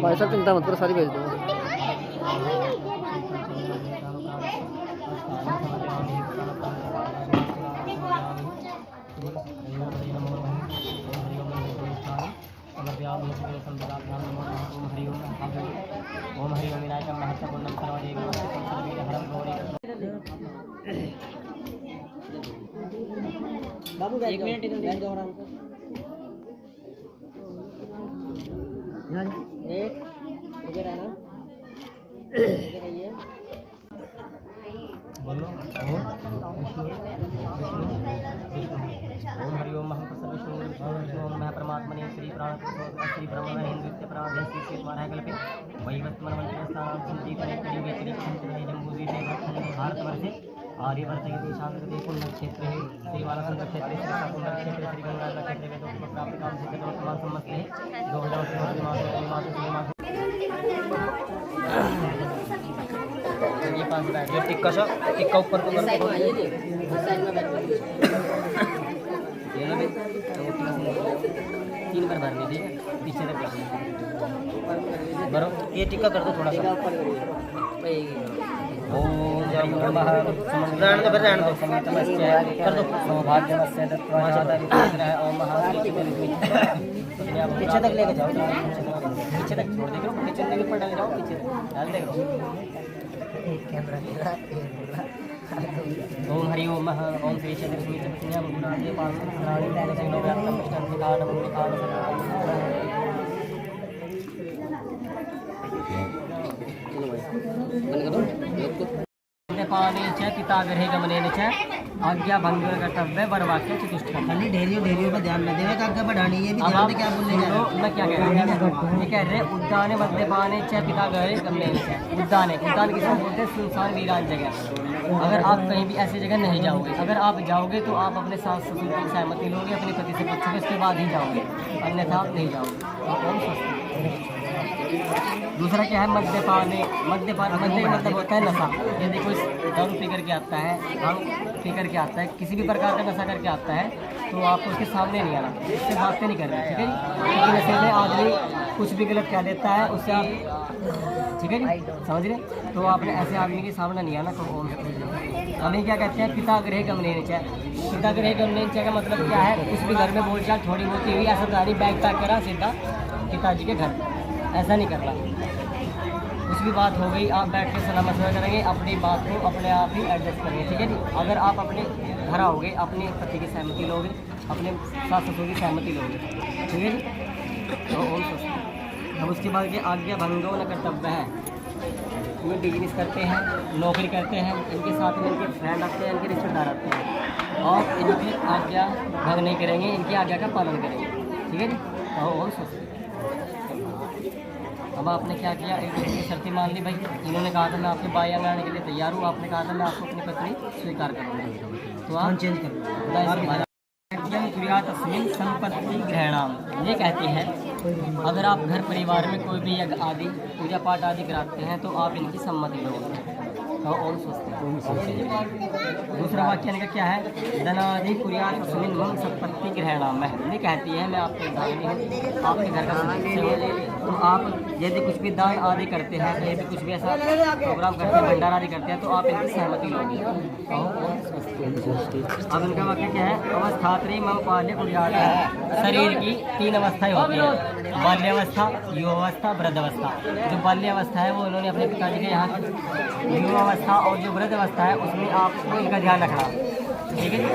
भाई साहब चिंता मत करो, सारी भेज दो। ओम हरि ओम विनायक महत्वपूर्णम सर्वदेव हरम गौरी। बाबू 1 मिनट इधर बैठ जाओ आराम से। एक इधर आना, इधर आइए, बोलो ओम हरि ओम महाप्रभु विष्णु ओम परमात्मने श्री प्राण श्री ब्रह्म हिंदुत्य प्राण श्री महाराज कल्पे वैवस्मन मंत्र स्थान संजीवने कलियुगे त्रिकंठे जम्बूद्वीपे भारतवर्षे आर्यवर्त इति शांतते पुण्य क्षेत्रे श्रीवाला सुंदर क्षेत्रे श्री शाकुंडल क्षेत्रे श्री गंगा क्षेत्रे वेदोक्त प्राप्त काम सिद्ध वर्तमान समस्ते गोविंद श्री माता ये 5 बैठ जो टिक्का सा टिक्का ऊपर को करके ये लो 3 बार भरनी थी पीछे तक भरो। ये टिक्का कर दो थोड़ा सा ओम जय नमः रहने दो रहने दो समितमस्य कर दो सौभाग्यमस्य दत्वाजाता विग्रह ओम महाश्री पीछे तक लेके जाओ, पीछे तक छोड़ देंगे, पीछे तक ऊपर डाल जाओ, पीछे डाल देंगे। ओम हरि ओम ओम श्री चंद्रश्री चंद्रन्या गुणादे पार्वती प्राणी जैनो व्याप्तम विष्णु निकालम पाने च पिता गृहे गमनेन च आज्ञा भंग कर्तव्य वरवाक्य चतुष्टय। खाली ढेरियों पर ध्यान न देवे, आज्ञा बढ़ानी है भी ध्यान से क्या बोलने जा रहे हो। मैं क्या कह रहा हूं, ये कह रहे उद्याने मद्यपाने च पिता गृहे गमनेन च। उद्यान किसको बोलते हैं? सुनसान वीरान जगह। अगर आप कहीं भी ऐसी जगह नहीं जाओगे, अगर आप जाओगे तो आप अपने सास ससुर की सहमति लोगे, अपने पति से पूछोगे, उसके बाद ही जाओगे, अन्यथा आप नहीं जाओगे। आप कौन सोचते? दूसरा क्या है? मद्यपाने। मद्यपान मतलब होता है नशा। यदि कोई दारू पी करके आता है, भांग पी करके आता है, किसी भी प्रकार का नशा करके आता है, तो आपको उसके सामने नहीं आना, उससे बातें नहीं करनी, ठीक है जी। क्योंकि नशे में आदमी कुछ भी गलत कह देता है, उससे आप, ठीक है जी, समझ रहे। तो आपने ऐसे आदमी के सामने नहीं आना। तो हमें क्या कहते हैं? पिता गृह गमनेन च। पिता गृह गमनेन च का मतलब क्या है? कुछ भी घर में बोलचाल थोड़ी बहुत हुई, ऐसा गाड़ी बैग पैक करा सीधा पिताजी के घर, ऐसा नहीं करना। कुछ भी बात हो गई, आप बैठ के सलाह मशवरा करेंगे, अपनी बात को अपने आप ही एडजस्ट करेंगे, ठीक है जी। अगर आप अपने घर आओगे, अपने पति की सहमति लोगे, अपने सास ससुर की सहमति लोगे, ठीक है जी। तो और सोचते। अब उसके बाद ये आज्ञा भंगो न कर्तव्य है। ये बिजनेस करते हैं, नौकरी करते हैं, इनके साथ में इनके फ्रेंड आते हैं, इनके रिश्तेदार आते हैं, और इनकी आज्ञा भंग नहीं करेंगे, इनकी आज्ञा का पालन करेंगे, ठीक है जी। और सोचते। अब आपने क्या किया? एक दूसरे की शर्तें मान ली। भाई इन्होंने कहा था मैं आपके बाई आने आने के लिए तैयार हूँ, आपने कहा था मैं आपको अपनी पत्नी स्वीकार करूँगा, तो आप चेंज करो। तस्मिन संपत्ति ग्रहणाम। ये कहते हैं अगर आप घर परिवार में कोई भी यज्ञ आदि पूजा पाठ आदि कराते हैं तो आप इनकी सम्मति लोगे। और सोचते हैं। दूसरा वाक्य इनका क्या है? धनादि कुर्यात तस्मिन मम संपत्ति ग्रहणाम। ये कहती है मैं आपके आपके घर का सदस्य हूँ, तो आप यदि कुछ भी दान आदि करते हैं, यदि कुछ भी ऐसा प्रोग्राम करते हैं, भंडारा आदि करते हैं, तो आप इनकी सहमति लोगे। अब इनका वाक्य क्या है? अवस्थात्री मम बाल्य कुर्यात। शरीर की 3 अवस्थाएं होती हैं, बाल्यावस्था, युवावस्था, वृद्धावस्था। जो बाल्यावस्था है वो उन्होंने अपने पिताजी के यहाँ, युवावस्था और जो वृद्धावस्था है उसमें आपको इनका ध्यान रखना, ठीक है जी।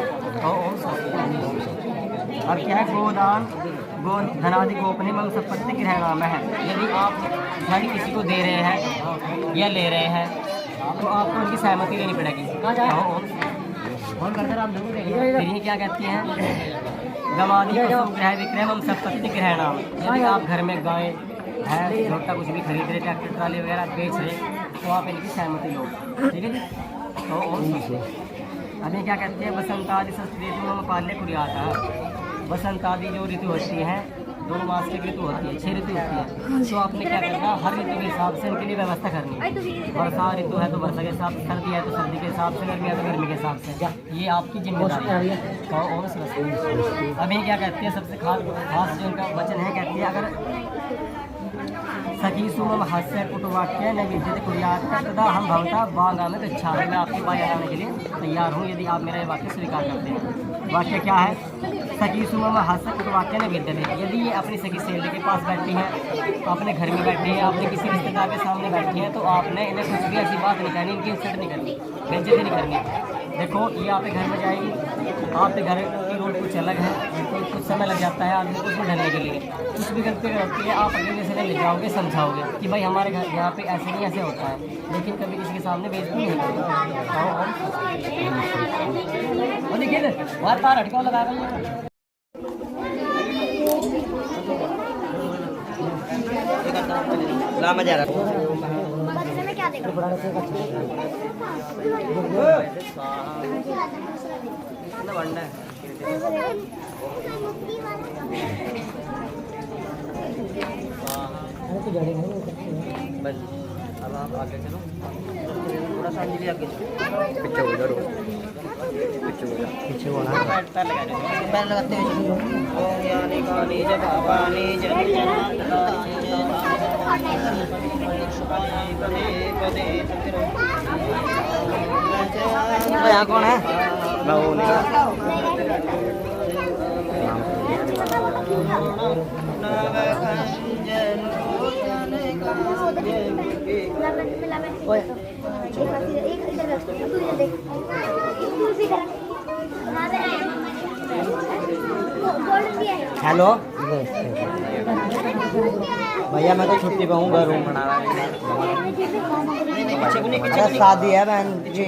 अब क्या है? गोदान गो धनादि गोपनीय मम संपत्ति ग्रहणाम है। यदि आप धन किसी को दे रहे हैं या ले रहे हैं तो आपको उनकी सहमति लेनी पड़ेगी। फिर ये क्या कहती हैं? गवादि ग्रह विक्रय मम संपत्ति ग्रहणाम। यदि आप घर में गाय है छोटा कुछ भी खरीद रहे, ट्रैक्टर ट्राली वगैरह बेच रहे, तो आप इनकी सहमति लो, ठीक है जी। तो अभी क्या कहते हैं? बसंत आदि संस्कृति में पाल्य कुर्यात। बसंत आदि जो ऋतु होती है 2 मास की ऋतु होती है, 6 ऋतु होती है। तो आपने क्या करना, हर ऋतु के हिसाब से उनके लिए व्यवस्था करनी है। वर्षा ऋतु है तो वर्षा के हिसाब से, सर्दी है तो सर्दी के हिसाब से, गर्मी है तो गर्मी के हिसाब से। ये आपकी जिम्मेदारी है। अभी क्या कहते हैं, सबसे खास जो उनका वचन है, कहती है अगर सखी सुमम हास्य कुटवाक्य न विद्यते कुर्यात् तदा हम भवता वांगामि गच्छामि। मैं आपके पास आने के लिए तैयार हूँ यदि आप मेरा ये वाक्य स्वीकार करते हैं। वाक्य क्या है, सखी सुमम हास्य कुटवाक्य न विद्यते। यदि ये अपनी सखी सहेली के पास बैठी हैं, अपने घर में बैठी हैं, अपने किसी रिश्तेदार के सामने बैठी हैं, तो आपने इन्हें कुछ भी ऐसी बात नहीं कहनी, इनकी इंसल्ट नहीं करनी, बेइज्जती नहीं करनी। देखो ये आपके घर में जाएगी, आपके घर की रोड कुछ अलग है, तो कुछ समय लग जाता है आदमी को उसमें ढलने के लिए। कुछ भी गलती करती है, आप अगले जैसे ले जाओगे, समझाओगे कि भाई हमारे घर यहाँ पे ऐसे नहीं ऐसे होता है, लेकिन कभी किसी के सामने बेइज्जती नहीं करते। और देखिए बार बार अटका लगा रही है। मजा आ रहा बस। अब आप आगे चलो, थोड़ा सा आगे चलो, पीछे हो जाओ, पीछे हो ना, पैर लगाते हुए ओम यानी कानी जब आवानी जन यहाँ कौन है? मैं वो नहीं। हेलो भैया, मैं तो छुट्टी पे हूँ, घर रूम बना रहा है। शादी है बहन जी।